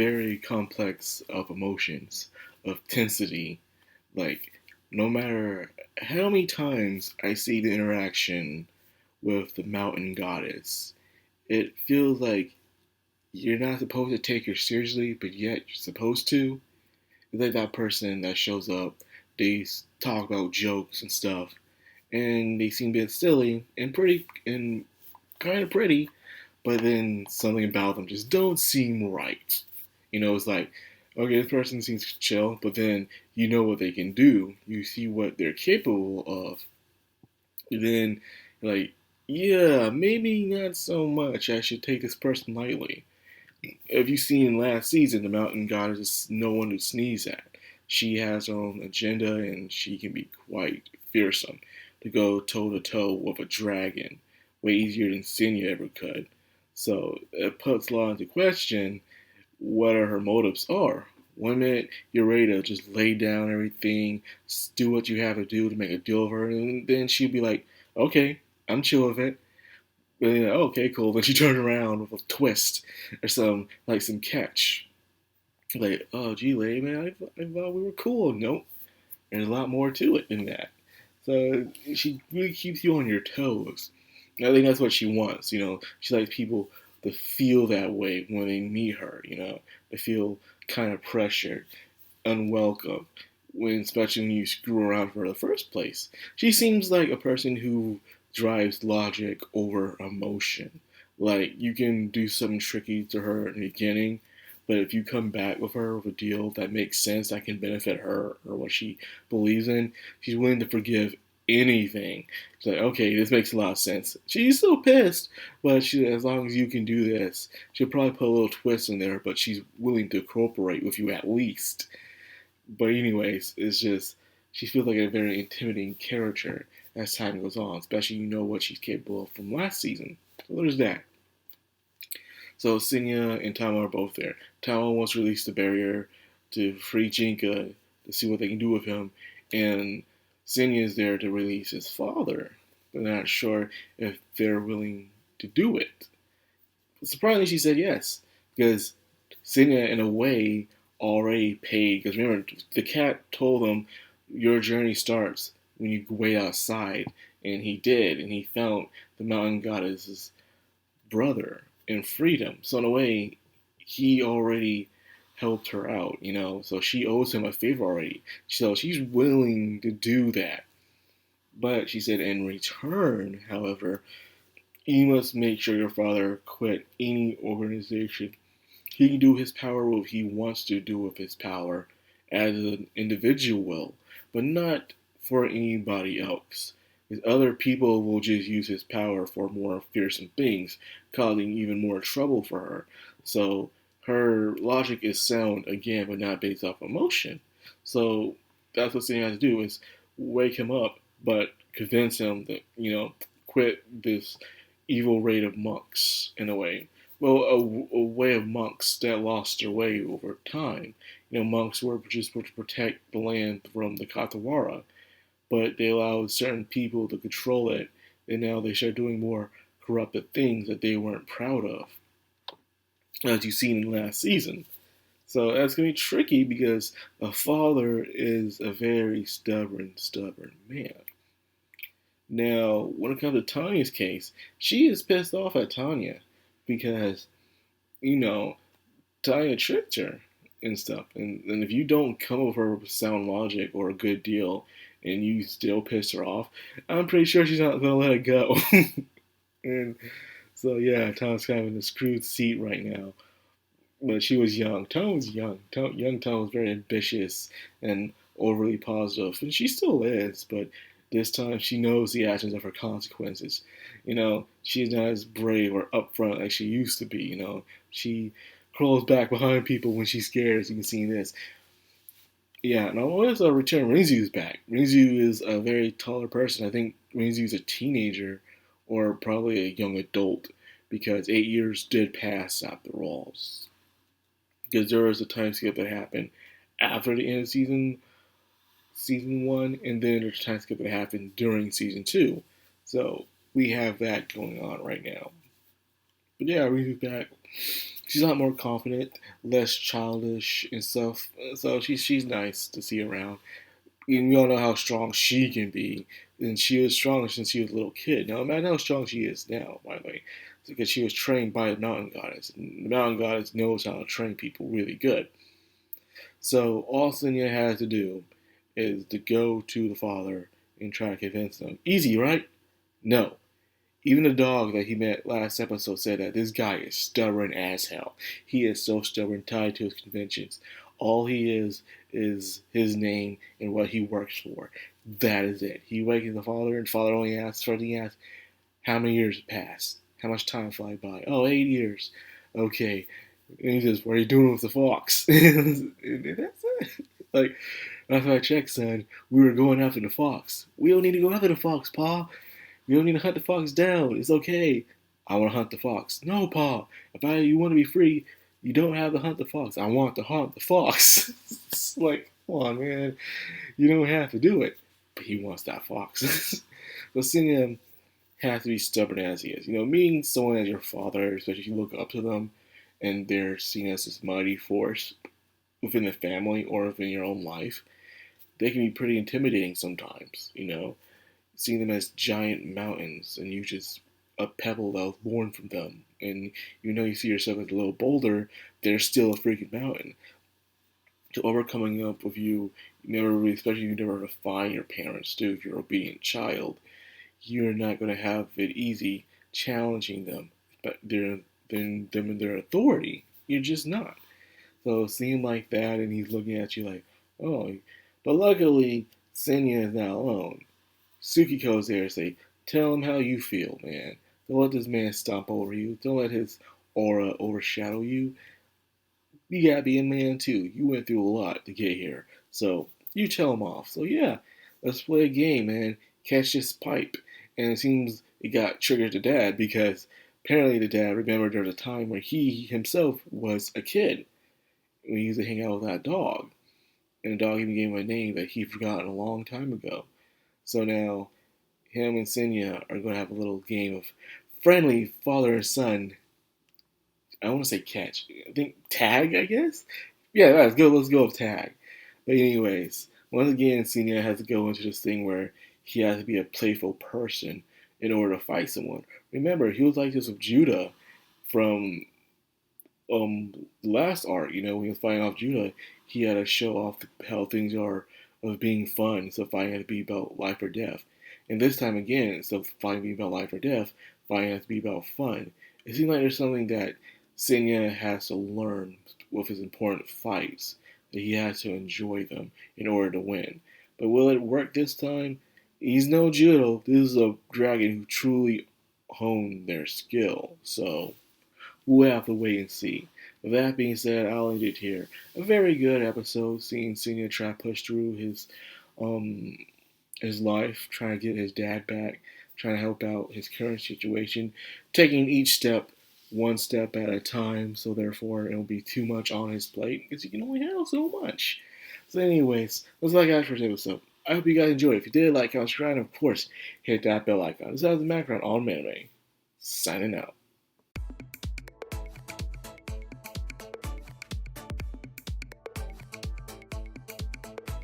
very complex of emotions, of tensity. Like, no matter how many times I see the interaction with the mountain goddess, it feels like you're not supposed to take her seriously, but yet you're supposed to. It's like that person that shows up, they talk about jokes and stuff, and they seem a bit silly and pretty and kind of pretty, but then something about them just don't seem right. It's like, okay, this person seems chill, but then you know what they can do. You see what they're capable of. And then, like, yeah, maybe not so much. I should take this person lightly. If you've seen last season, the Mountain Goddess is no one to sneeze at. She has her own agenda, and she can be quite fearsome. To go toe to toe with a dragon, way easier than Senya ever could. So it puts a lot into question what her motives are. One minute you're ready to just lay down everything, do what you have to do to make a deal with her, and then she'd be like, "Okay, I'm chill with it." But then, okay, cool. Then she turned around with a twist or some catch. Like, oh, gee, lady, man, I thought we were cool. Nope, there's a lot more to it than that. So she really keeps you on your toes. I think that's what she wants. She likes people to feel that way when they meet her. They feel kind of pressured, unwelcome, especially when you screw around for the first place. She seems like a person who drives logic over emotion. Like, you can do something tricky to her in the beginning, but if you come back with her with a deal that makes sense, that can benefit her or what she believes in, she's willing to forgive anything. She's like, okay, this makes a lot of sense. She's still pissed, but as long as you can do this, she'll probably put a little twist in there, but she's willing to cooperate with you at least. But anyways, it's just she feels like a very intimidating character as time goes on, especially what she's capable of from last season. So there's that. So Senya and Tama are both there. Tama wants to release the barrier to free Jinka to see what they can do with him, and Senya is there to release his father. They're not sure if they're willing to do it. Surprisingly, she said yes, because Senya, in a way, already paid. Because remember, the cat told him, your journey starts when you wait outside. And he did, and he found the mountain goddess's brother and freedom. So in a way, he already helped her out. So she owes him a favor already. So she's willing to do that. But she said, in return, however, you must make sure your father quit any organization. He can do his power what he wants to do with his power as an individual, but not for anybody else. Because other people will just use his power for more fearsome things, causing even more trouble for her. So her logic is sound again, but not based off emotion. So that's what Stan has to do is wake him up, but convince him that quit this evil raid of monks in a way. Well, a way of monks that lost their way over time. Monks were just supposed to protect the land from the Katawara, but they allowed certain people to control it, and now they start doing more corrupted things that they weren't proud of, as you've seen in last season. So that's going to be tricky because a father is a very stubborn man. Now, when it comes to Tanya's case, she is pissed off at Tanya because, you know, Tanya tricked her and stuff. And if you don't come over with sound logic or a good deal and you still piss her off, I'm pretty sure she's not going to let it go. And so, yeah, Tanya's kind of in a screwed seat right now. But she was young. Tanya was young. Young Tanya was very ambitious and overly positive. And she still is, but this time she knows the actions of her consequences. She's not as brave or upfront like she used to be. She crawls back behind people when she's scared, as you can see in this. Yeah, and I want to return. Rinzu's back. Rinzu is a very taller person. I think Rinzu's a teenager or probably a young adult because 8 years did pass after all. Because there was a time skip that happened after the end of season one, and then there's a time skip that happened during season two. So we have that going on right now. But yeah, Rinzu's back. she's a lot more confident, less childish and stuff. So she's nice to see around. And we all know how strong she can be. And she was strong since she was a little kid. Now imagine how strong she is now, by the way. Because she was trained by the mountain goddess. And the mountain goddess knows how to train people really good. So all Senya has to do is to go to the father and try to convince them. Easy, right? No. Even the dog that he met last episode said that this guy is stubborn as hell. He is so stubborn, tied to his conventions. All he is his name and what he works for. That is it. He wakes the father, and father only asks, how many years have passed? How much time fly by? Oh, 8 years. Okay. And he says, what are you doing with the fox? And that's it. Like, last time I checked, son, we were going after the fox. We don't need to go after the fox, Pa. We don't need to hunt the fox down. It's okay. I want to hunt the fox. No, Pa. If you want to be free, you don't have to hunt the fox. I want to hunt the fox. It's like, come on, man. You don't have to do it. But he wants that fox. But seeing him has to be stubborn as he is. Meeting someone as your father, especially if you look up to them, and they're seen as this mighty force within the family or within your own life, they can be pretty intimidating sometimes, seeing them as giant mountains and you just a pebble that was born from them. And you see yourself as a little boulder, they're still a freaking mountain. To overcoming up with you never really, especially if you never define your parents too, if you're an obedient child, you're not going to have it easy challenging them. But them in their authority. You're just not. So seeing like that, and he's looking at you like, oh. But luckily, Senya is not alone. Tsukiko's there to say, tell him how you feel, man. Don't let this man stomp over you. Don't let his aura overshadow you. You gotta be a man too. You went through a lot to get here. So you tell him off. So yeah, let's play a game, man. Catch this pipe. And it seems it got triggered to Dad because apparently the dad remembered there was a time where he himself was a kid when he used to hang out with that dog. And the dog even gave him a name that he'd forgotten a long time ago. So now him and Senya are going to have a little game of friendly father and son. I want to say catch. I think tag, I guess? Yeah, let's go with tag. But anyways, once again, Senya has to go into this thing where he has to be a playful person in order to fight someone. Remember, he was like this with Judah from last arc. When he was fighting off Judah, he had to show off how things are of being fun. So fighting had to be about life or death. And this time again, instead of fighting being about life or death, fighting has to be about fun. It seems like there's something that Senya has to learn with his important fights, that he has to enjoy them in order to win. But will it work this time? He's no judo. This is a dragon who truly honed their skill. So we'll have to wait and see. With that being said, I'll end it here. A very good episode, seeing Senya try to push through his life, trying to get his dad back, trying to help out his current situation, taking each step one step at a time, so therefore it won't be too much on his plate, because he can only handle so much. So anyways, that's all I got for this episode. I hope you guys enjoyed. If you did, like, comment, subscribe, and of course, hit that bell icon. This is the Madcrownxox on Anime. Signing out.